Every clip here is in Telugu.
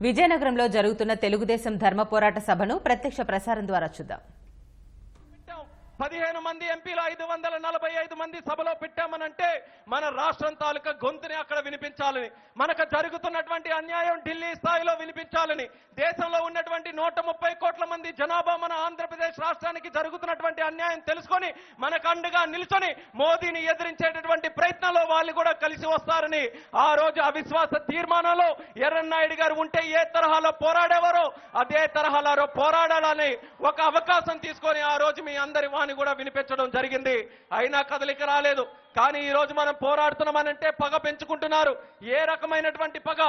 విజయనగరంలో జరుగుతున్న తెలుగుదేశం ధర్మ పోరాట సభను ప్రత్యక్ష ప్రసారం ద్వారా చూద్దాం. 15 మంది ఎంపీలు 545 మంది సభలో పెట్టామనంటే మన రాష్ట్రం తాలూకా గొంతుని అక్కడ వినిపించాలని, మనకు జరుగుతున్నటువంటి అన్యాయం ఢిల్లీ స్థాయిలో వినిపించాలని, దేశంలో ఉన్నటువంటి 130 కోట్ల మంది జనాభా మన ఆంధ్రప్రదేశ్ రాష్ట్రానికి జరుగుతున్నటువంటి అన్యాయం తెలుసుకొని మనకు అండగా నిల్చొని మోదీని ఎదిరించేటటువంటి ప్రయత్నంలో వాళ్ళు కూడా కలిసి వస్తారని ఆ రోజు అవిశ్వాస తీర్మానంలో ఎర్రన్నాయుడు గారు ఉంటే ఏ తరహాలో పోరాడేవారో అదే తరహాలో పోరాడాలని ఒక అవకాశం తీసుకొని ఆ రోజు మీ అందరి వాణి కూడా వినిపించడం జరిగింది. అయినా కదలిక రాలేదు. కానీ ఈ రోజు మనం పోరాడుతున్నామనంటే పగ పెంచుకుంటున్నారు. ఏ రకమైనటువంటి పగ?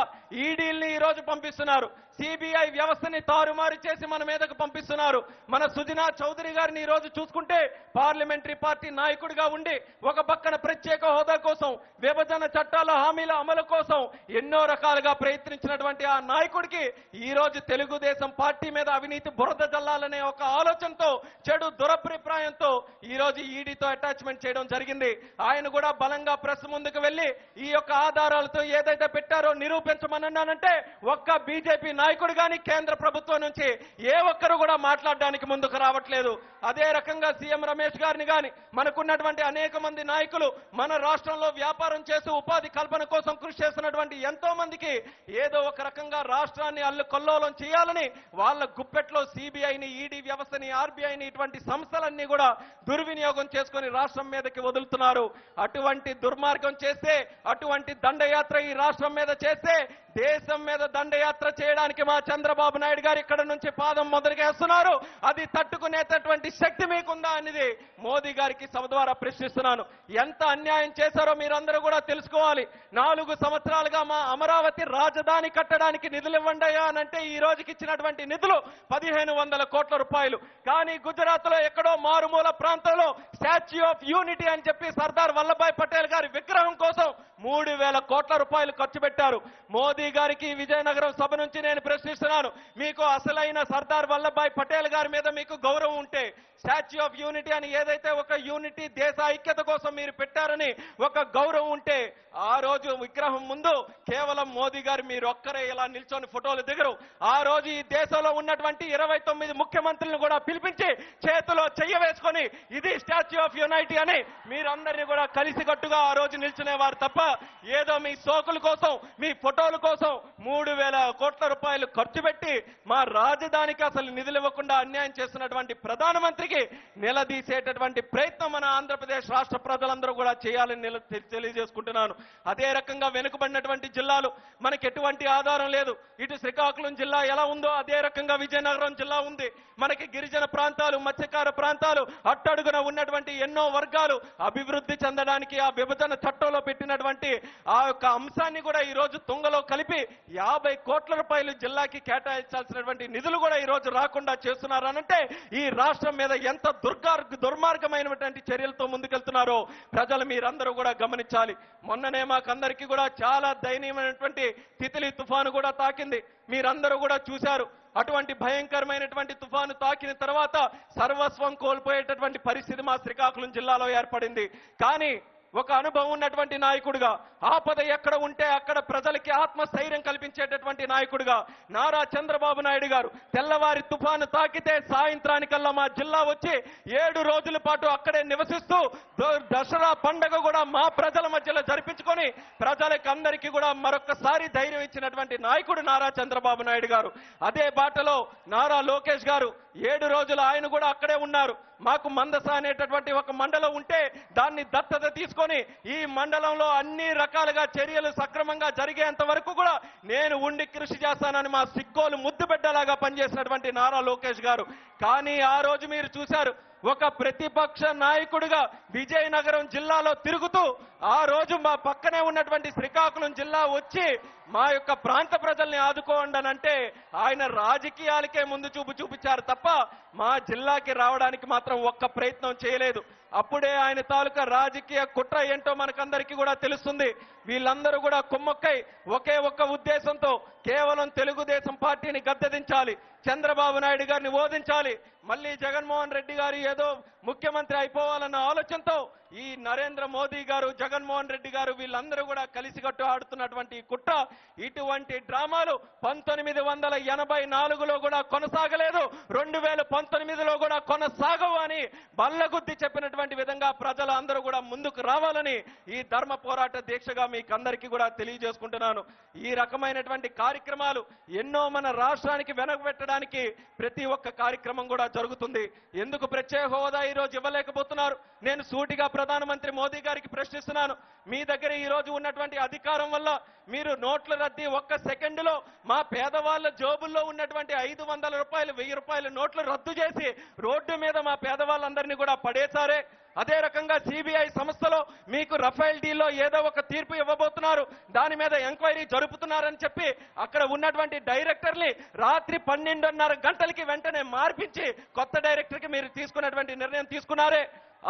ఈడీల్ని ఈ రోజు పంపిస్తున్నారు, సిబిఐ వ్యవస్థని తారుమారు చేసి మన మీదకు పంపిస్తున్నారు. మన సుజనా చౌదరి గారిని ఈ రోజు చూసుకుంటే పార్లమెంటరీ పార్టీ నాయకుడిగా ఉండి ఒక పక్కన ప్రత్యేక హోదా కోసం, విభజన చట్టాల హామీల అమలు కోసం ఎన్నో రకాలుగా ప్రయత్నించినటువంటి ఆ నాయకుడికి ఈ రోజు తెలుగుదేశం పార్టీ మీద అవినీతి బురద జల్లాలనే ఒక ఆలోచనతో, చెడు దురభిప్రాయంతో ఈ రోజు ఈడీతో అటాచ్మెంట్ చేయడం జరిగింది. ఆయన కూడా బలంగా ప్రెస్ ముందుకు వెళ్లి ఈ యొక్క ఆధారాలతో ఏదైతే పెట్టారో నిరూపించమన్నానంటే ఒక్క బీజేపీ నాయకుడు గాని కేంద్ర ప్రభుత్వం నుంచి ఏ ఒక్కరు కూడా మాట్లాడడానికి ముందుకు రావట్లేదు. అదే రకంగా సీఎం రమేష్ గారిని గాని, మనకున్నటువంటి అనేక మంది నాయకులు మన రాష్ట్రంలో వ్యాపారం చేసి ఉపాధి కల్పన కోసం కృషి చేస్తున్నటువంటి ఎంతో మందికి ఏదో ఒక రకంగా రాష్ట్రాన్ని అల్లుకొల్లోలం చేయాలని వాళ్ళ గుప్పెట్లో సిబిఐని, ఈడీ వ్యవస్థని, ఆర్బీఐని ఇటువంటి సంస్థలన్నీ కూడా దుర్వినియోగం చేసుకుని రాష్ట్రం మీదకి వదులుతున్నారు. అటువంటి దుర్మార్గం చేస్తే, అటువంటి దండయాత్ర ఈ రాష్ట్రం మీద చేస్తే, దేశం మీద దండయాత్ర చేయడానికి మా చంద్రబాబు నాయుడు గారు ఇక్కడ నుంచి పాదం మొదలుగేస్తున్నారు. అది తట్టుకునేటటువంటి శక్తి మీకుందా అనేది మోదీ గారికి సభ ద్వారా ప్రశ్నిస్తున్నాను. ఎంత అన్యాయం చేశారో మీరందరూ కూడా తెలుసుకోవాలి. 4 సంవత్సరాలుగా మా అమరావతి రాజధాని కట్టడానికి నిధులు ఇవ్వండియా అనంటే ఈ రోజుకి ఇచ్చినటువంటి నిధులు 1500 కోట్ల రూపాయలు. కానీ గుజరాత్ లో ఎక్కడో మారుమూల ప్రాంతంలో స్టాచ్యూ ఆఫ్ యూనిటీ అని చెప్పి సర్దార్ వల్లభాయ్ పటేల్ గారి విగ్రహం కోసం 3000 కోట్ల రూపాయలు ఖర్చు పెట్టారు. మోదీ గారికి విజయనగరం సభ నుంచి నేను ప్రశ్నిస్తున్నాను, మీకు అసలైన సర్దార్ వల్లభాయ్ పటేల్ గారి మీద మీకు గౌరవం ఉంటే, స్టాచ్యూ ఆఫ్ యూనిటీ అని ఏదైతే ఒక యూనిటీ దేశ ఐక్యత కోసం మీరు పెట్టారని ఒక గౌరవం ఉంటే, ఆ రోజు విగ్రహం ముందు కేవలం మోదీ గారు మీరు ఒక్కరే ఇలా నిల్చొని ఫోటోలు దిగరు. ఆ రోజు ఈ దేశంలో ఉన్నటువంటి 29 ముఖ్యమంత్రులను కూడా పిలిపించి చేతిలో చెయ్య వేసుకొని ఇది స్టాచ్యూ ఆఫ్ యూనిటీ అని మీరందరినీ కూడా కలిసికట్టుగా ఆ రోజు నిల్చునేవారు తప్ప ఏదో మీ సోకుల కోసం, మీ ఫోటోల కోసం 3000 కోట్ల రూపాయలు ఖర్చు పెట్టి మా రాజధానికి అసలు నిధులు ఇవ్వకుండా అన్యాయం చేస్తున్నటువంటి ప్రధానమంత్రికి నిలదీసేటటువంటి ప్రయత్నం మన ఆంధ్రప్రదేశ్ రాష్ట్ర ప్రజలందరూ కూడా చేయాలని తెలియజేసుకుంటున్నాను. అదే రకంగా వెనుకబడినటువంటి జిల్లాలు మనకి ఎటువంటి ఆధారం లేదు. ఇటు శ్రీకాకుళం జిల్లా ఎలా ఉందో అదే రకంగా విజయనగరం జిల్లా ఉంది. మనకి గిరిజన ప్రాంతాలు, మత్స్యకార ప్రాంతాలు, అట్టడుగున ఉన్నటువంటి ఎన్నో వర్గాలు అభివృద్ధి చెందడానికి ఆ విభజన చట్టంలో పెట్టినటువంటి ఆ యొక్క అంశాన్ని కూడా ఈ రోజు తుంగలో కలిపి 50 కోట్ల రూపాయలు జిల్లాకి కేటాయించాల్సినటువంటి నిధులు కూడా ఈ రోజు రాకుండా చేస్తున్నారనంటే ఈ రాష్ట్రం మీద ఎంత దుర్మార్గమైనటువంటి చర్యలతో ముందుకెళ్తున్నారో ప్రజలు మీరందరూ కూడా గమనించాలి. మొన్ననే మాకందరికీ కూడా చాలా దయనీయమైనటువంటి తితిలి తుఫాను కూడా తాకింది. మీరందరూ కూడా చూశారు. అటువంటి భయంకరమైనటువంటి తుఫాను తాకిన తర్వాత సర్వస్వం కోల్పోయేటటువంటి పరిస్థితి మా శ్రీకాకుళం జిల్లాలో ఏర్పడింది. కానీ ఒక అనుభవం ఉన్నటువంటి నాయకుడిగా, ఆపద ఎక్కడ ఉంటే అక్కడ ప్రజలకి ఆత్మస్థైర్యం కల్పించేటటువంటి నాయకుడిగా నారా చంద్రబాబు నాయుడు గారు తెల్లవారి తుఫాను తాకితే సాయంత్రానికల్లా మా జిల్లా వచ్చి 7 రోజుల పాటు అక్కడే నివసిస్తూ దసరా పండుగ కూడా మా ప్రజల మధ్యలో జరిపించుకొని ప్రజలకి అందరికీ కూడా మరొకసారి ధైర్యం ఇచ్చినటువంటి నాయకుడు నారా చంద్రబాబు నాయుడు గారు. అదే బాటలో నారా లోకేష్ గారు 7 రోజులు ఆయన కూడా అక్కడే ఉన్నారు. మాకు మందస అనేటటువంటి ఒక మండలం ఉంటే దాన్ని దత్తత తీసుకొని ఈ మండలంలో అన్ని రకాలుగా చర్యలు సక్రమంగా జరిగేంత వరకు కూడా నేను ఉండి కృషి చేస్తానని మా సిక్కోలు ముద్దు బిడ్డలాగా పనిచేసినటువంటి నారా లోకేష్ గారు. కానీ ఆ రోజు మీరు చూశారు, ఒక ప్రతిపక్ష నాయకుడిగా విజయనగరం జిల్లాలో తిరుగుతూ ఆ రోజు మా పక్కనే ఉన్నటువంటి శ్రీకాకుళం జిల్లా వచ్చి మా యొక్క ప్రాంత ప్రజల్ని ఆదుకోండనంటే ఆయన రాజకీయాలకే ముందు చూపు చూపించారు తప్ప మా జిల్లాకి రావడానికి మాత్రం ఒక్క ప్రయత్నం చేయలేదు. అప్పుడే ఆయన తాలూకా రాజకీయ కుట్ర ఏంటో మనకందరికీ కూడా తెలుస్తుంది. వీళ్ళందరూ కూడా కుమ్మక్కై ఒకే ఒక్క ఉద్దేశంతో కేవలం తెలుగుదేశం పార్టీని గద్దెదించాలి, చంద్రబాబు నాయుడు గారిని ఓదించాలి. మళ్ళీ జగన్మోహన్ రెడ్డి గారు ఏదో ముఖ్యమంత్రి అయిపోవాలన్న ఆలోచనతో ఈ నరేంద్ర మోదీ గారు, జగన్మోహన్ రెడ్డి గారు వీళ్ళందరూ కూడా కలిసికట్టు ఆడుతున్నటువంటి కుట్ర, ఇటువంటి డ్రామాలు 1984లో కూడా కొనసాగలేదు, 2019లో కూడా కొనసాగవు అని బల్లగుద్ది చెప్పినటువంటి విధంగా ప్రజలు అందరూ కూడా ముందుకు రావాలని ఈ ధర్మ పోరాట దీక్షగా మీకు అందరికీ కూడా తెలియజేసుకుంటున్నాను. ఈ రకమైనటువంటి కార్యక్రమాలు ఎన్నో మన రాష్ట్రానికి వెనకబెట్టడానికి ప్రతి ఒక్క కార్యక్రమం కూడా జరుగుతుంది. ఎందుకు ప్రత్యేక హోదా ఈ రోజు ఇవ్వలేకపోతున్నారు? నేను సూటిగా ప్రధానమంత్రి మోదీ గారికి ప్రశ్నిస్తున్నాను. మీ దగ్గర ఈ రోజు ఉన్నటువంటి అధికారం వల్ల మీరు నోట్ల రద్దీ ఒక్క సెకండ్లో మా పేదవాళ్ళ జోబుల్లో ఉన్నటువంటి 500 రూపాయలు 1000 రూపాయల నోట్లు రద్దు చేసి రోడ్డు మీద మా పేదవాళ్ళందరినీ కూడా పడేశారే. అదే రకంగా సిబిఐ సంస్థలో మీకు రఫేల్ డీల్లో ఏదో ఒక తీర్పు ఇవ్వబోతున్నారు, దాని మీద ఎంక్వైరీ జరుపుతున్నారని చెప్పి అక్కడ ఉన్నటువంటి డైరెక్టర్ని రాత్రి 12:30 గంటలకి వెంటనే మార్పించి కొత్త డైరెక్టర్కి మీరు తీసుకున్నటువంటి నిర్ణయం తీసుకున్నారే.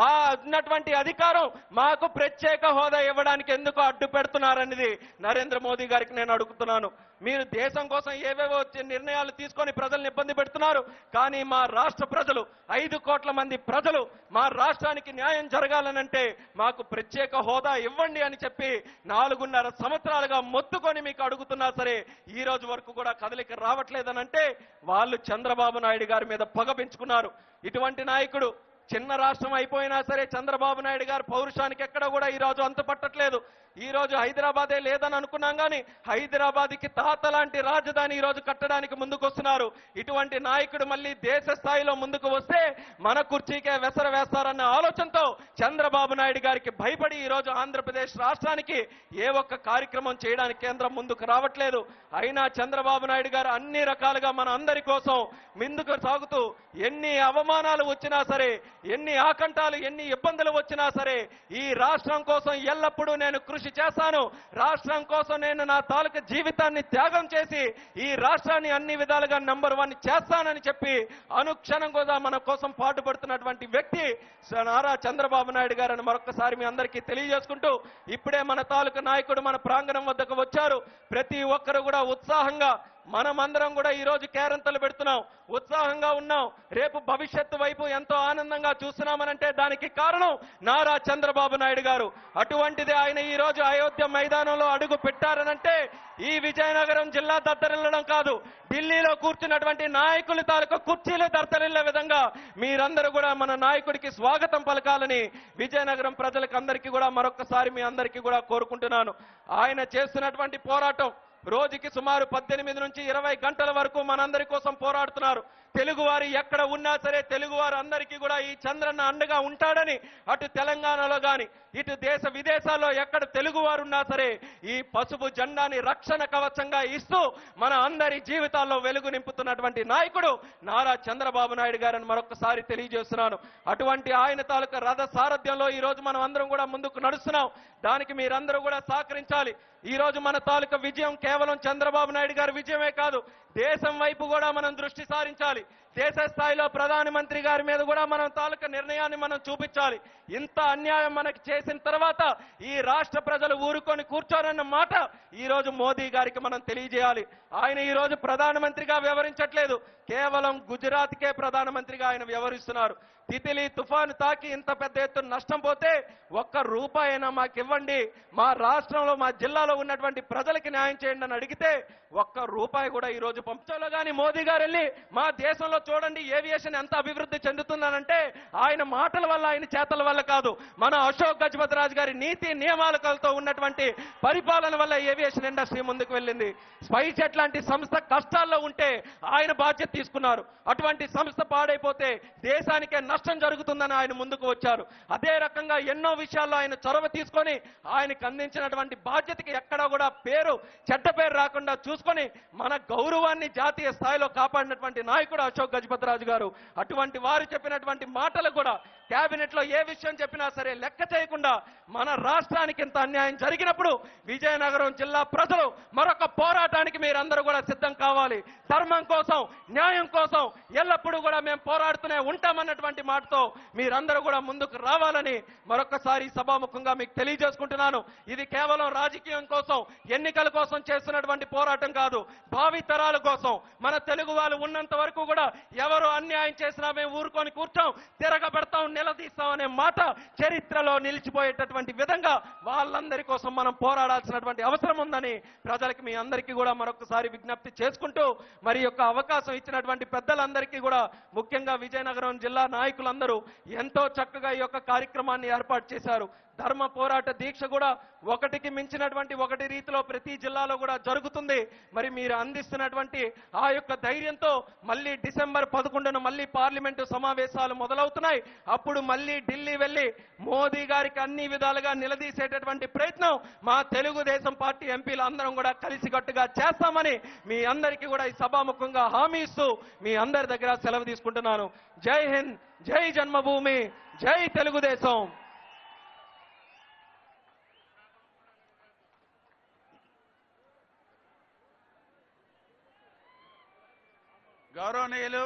ఆ ఉన్నటువంటి అధికారం మాకు ప్రత్యేక హోదా ఇవ్వడానికి ఎందుకు అడ్డు పెడుతున్నారనేది నరేంద్ర మోదీ గారికి నేను అడుగుతున్నాను. మీరు దేశం కోసం ఏవేవో నిర్ణయాలు తీసుకొని ప్రజల్ని ఇబ్బంది పెడుతున్నారు, కానీ మా రాష్ట్ర ప్రజలు 5 కోట్ల మంది ప్రజలు మా రాష్ట్రానికి న్యాయం జరగాలనంటే మాకు ప్రత్యేక హోదా ఇవ్వండి అని చెప్పి 4.5 సంవత్సరాలుగా మొత్తుకొని మీకు అడుగుతున్నా సరే ఈ రోజు వరకు కూడా కదలిక రావట్లేదనంటే వాళ్ళు చంద్రబాబు నాయుడు గారి మీద పగ పెంచుకున్నారు. ఇటువంటి నాయకుడు చిన్న రాష్ట్రం అయిపోయినా సరే చంద్రబాబు నాయుడు గారు పౌరుషానికి ఎక్కడ కూడా ఈ రోజు అంతుపట్టట్లేదు. ఈ రోజు హైదరాబాదే లేదని అనుకున్నాం, కానీ హైదరాబాద్కి తాత లాంటి రాజధాని ఈ రోజు కట్టడానికి ముందుకు వస్తున్నారు. ఇటువంటి నాయకుడు మళ్ళీ దేశ స్థాయిలో ముందుకు వస్తే మన కుర్చీకే వెసర వేస్తారన్న ఆలోచనతో చంద్రబాబు నాయుడు గారికి భయపడి ఈ రోజు ఆంధ్రప్రదేశ్ రాష్ట్రానికి ఏ ఒక్క కార్యక్రమం చేయడానికి కేంద్రం ముందుకు రావట్లేదు. అయినా చంద్రబాబు నాయుడు గారు అన్ని రకాలుగా మన అందరి కోసం ముందుకు సాగుతూ ఎన్ని అవమానాలు వచ్చినా సరే, ఎన్ని ఆకంఠాలు, ఎన్ని ఇబ్బందులు వచ్చినా సరే ఈ రాష్ట్రం కోసం ఎల్లప్పుడూ నేను కృషి చేస్తాను, రాష్ట్రం కోసం నేను నా తాలూకు జీవితాన్ని త్యాగం చేసి ఈ రాష్ట్రాన్ని అన్ని విధాలుగా నంబర్ 1 చేస్తానని చెప్పి అనుక్షణం కూడా మన కోసం పాటుపడుతున్నటువంటి వ్యక్తి నారా చంద్రబాబు నాయుడు గారని మరొకసారి మీ అందరికీ తెలియజేసుకుంటూ, ఇప్పుడే మన తాలూకు నాయకుడు మన ప్రాంగణం వద్దకు వచ్చారు. ప్రతి ఒక్కరు కూడా ఉత్సాహంగా మనమందరం కూడా ఈ రోజు కేరింతలు పెడుతున్నాం, ఉత్సాహంగా ఉన్నాం. రేపు భవిష్యత్తు వైపు ఎంతో ఆనందంగా చూస్తున్నామనంటే దానికి కారణం నారా చంద్రబాబు నాయుడు గారు. అటువంటిది ఆయన ఈ రోజు అయోధ్య మైదానంలో అడుగు పెట్టారనంటే ఈ విజయనగరం జిల్లా దద్దరిల్లడం కాదు, ఢిల్లీలో కూర్చున్నటువంటి నాయకుల తాలూకు కుర్చీలు దద్దరిల్లే విధంగా మీరందరూ కూడా మన నాయకుడికి స్వాగతం పలకాలని విజయనగరం ప్రజలకు అందరికీ కూడా మరొకసారి మీ అందరికీ కూడా కోరుకుంటున్నాను. ఆయన చేస్తున్నటువంటి పోరాటం రోజుకి సుమారు 18 నుంచి 20 గంటల వరకు మనందరి కోసం పోరాడుతున్నారు. తెలుగువారు ఎక్కడ ఉన్నా సరే తెలుగువారు అందరికీ కూడా ఈ చంద్రన్న అండగా ఉంటాడని అటు తెలంగాణలో గాని ఇటు దేశ విదేశాల్లో ఎక్కడ తెలుగువారు ఉన్నా సరే ఈ పసుపు జెండాని రక్షణ కవచంగా ఇస్తూ మన అందరి జీవితాల్లో వెలుగు నింపుతున్నటువంటి నాయకుడు నారా చంద్రబాబు నాయుడు గారని మరొకసారి తెలియజేస్తున్నాను. అటువంటి ఆయన తాలూకా రథ సారథ్యంలో ఈ రోజు మనం అందరం కూడా ముందుకు నడుస్తున్నాం. దానికి మీరందరూ కూడా సహకరించాలి. ఈ రోజు మన తాలూకా విజయం కేవలం చంద్రబాబు నాయుడు గారి విజయమే కాదు, దేశం వైపు కూడా మనం దృష్టి సారించాలి. దేశ స్థాయిలో ప్రధానమంత్రి గారి మీద కూడా మనం తాలూకా నిర్ణయాన్ని మనం చూపించాలి. ఇంత అన్యాయం మనకి చేసిన తర్వాత ఈ రాష్ట్ర ప్రజలు ఊరుకొని కూర్చోరన్న మాట ఈ రోజు మోదీ గారికి మనం తెలియజేయాలి. ఆయన ఈ రోజు ప్రధానమంత్రిగా వ్యవహరించట్లేదు, కేవలం గుజరాత్కే ప్రధానమంత్రిగా ఆయన వ్యవహరిస్తున్నారు. తితిలి తుఫాను తాకి ఇంత పెద్ద ఎత్తున నష్టం పోతే ₹1 అయినా మాకు ఇవ్వండి, మా రాష్ట్రంలో మా జిల్లాలో ఉన్నటువంటి ప్రజలకి న్యాయం చేయండి అని అడిగితే ₹1 కూడా ఈ రోజు పంపించాలో కానీ మోదీ గారు వెళ్ళి మా దేశంలో చూడండి ఏవియేషన్ ఎంత అభివృద్ధి చెందుతుందనంటే ఆయన మాటల వల్ల ఆయన చేతల వల్ల కాదు, మన అశోక్ గజపతిరాజు గారి నీతి నియమాలతో ఉన్నటువంటి పరిపాలన వల్ల ఏవియేషన్ ఇండస్ట్రీ ముందుకు వెళ్ళింది. స్పైస్ జెట్ లాంటి సంస్థ కష్టాల్లో ఉంటే ఆయన బాధ్యత తీసుకున్నారు. అటువంటి సంస్థ పాడైపోతే దేశానికే నష్టం జరుగుతుందని ఆయన ముందుకు వచ్చారు. అదే రకంగా ఎన్నో విషయాల్లో ఆయన చొరవ తీసుకొని ఆయనకు అందించినటువంటి బాధ్యతకి ఎక్కడా కూడా చెడ్డ పేరు రాకుండా చూసుకొని మన గౌరవాన్ని జాతీయ స్థాయిలో కాపాడినటువంటి నాయకుడు కూడా అశోక్ గజపతిరాజు గారు. అటువంటి వారు చెప్పినటువంటి మాటలు కూడా కేబినెట్ లో ఏ విషయం చెప్పినా సరే లెక్క చేయకుండా మన రాష్ట్రానికి ఇంత అన్యాయం జరిగినప్పుడు విజయనగరం జిల్లా ప్రజలు మరొక పోరాటానికి మీరందరూ కూడా సిద్ధం కావాలి. ధర్మం కోసం, న్యాయం కోసం ఎల్లప్పుడూ కూడా మేము పోరాడుతూనే ఉంటామన్నటువంటి మాటతో మీరందరూ కూడా ముందుకు రావాలని మరొకసారి సభాముఖంగా మీకు తెలియజేసుకుంటున్నాను. ఇది కేవలం రాజకీయం కోసం, ఎన్నికల కోసం చేస్తున్నటువంటి పోరాటం కాదు. భావి తరాల కోసం, మన తెలుగు వాళ్ళు ఉన్నంత వరకు కూడా ఎవరు అన్యాయం చేసినా మేము ఊరుకొని కూర్చోం, తిరగబెడతాం, నిలదీస్తాం అనే మాట చరిత్రలో నిలిచిపోయేటటువంటి విధంగా వాళ్ళందరి కోసం మనం పోరాడాల్సినటువంటి అవసరం ఉందని ప్రజలకు మీ అందరికీ కూడా మరొకసారి విజ్ఞప్తి చేసుకుంటూ, మరి యొక్క అవకాశం ఇచ్చినటువంటి పెద్దలందరికీ కూడా, ముఖ్యంగా విజయనగరం జిల్లా నాయకులందరూ ఎంతో చక్కగా ఈ యొక్క కార్యక్రమాన్ని ఏర్పాటు చేశారు. ధర్మ పోరాట దీక్ష కూడా ఒకటికి మించినటువంటి ఒకటి రీతిలో ప్రతి జిల్లాలో కూడా జరుగుతుంది. మరి మీరు అందిస్తున్నటువంటి ఆ యొక్క ధైర్యంతో మళ్ళీ డిసెంబర్ 11న మళ్ళీ పార్లమెంటు సమావేశాలు మొదలవుతున్నాయి. అప్పుడు మళ్ళీ ఢిల్లీ వెళ్లి మోదీ గారికి అన్ని విధాలుగా నిలదీసేటటువంటి ప్రయత్నం మా తెలుగుదేశం పార్టీ ఎంపీలు అందరం కూడా కలిసికట్టుగా చేస్తామని మీ అందరికీ కూడా ఈ సభాముఖంగా హామీ ఇస్తూ మీ అందరి దగ్గర సెలవు తీసుకుంటున్నాను. జై హింద్, జై జన్మభూమి, జై తెలుగుదేశం. గౌరవనీయులు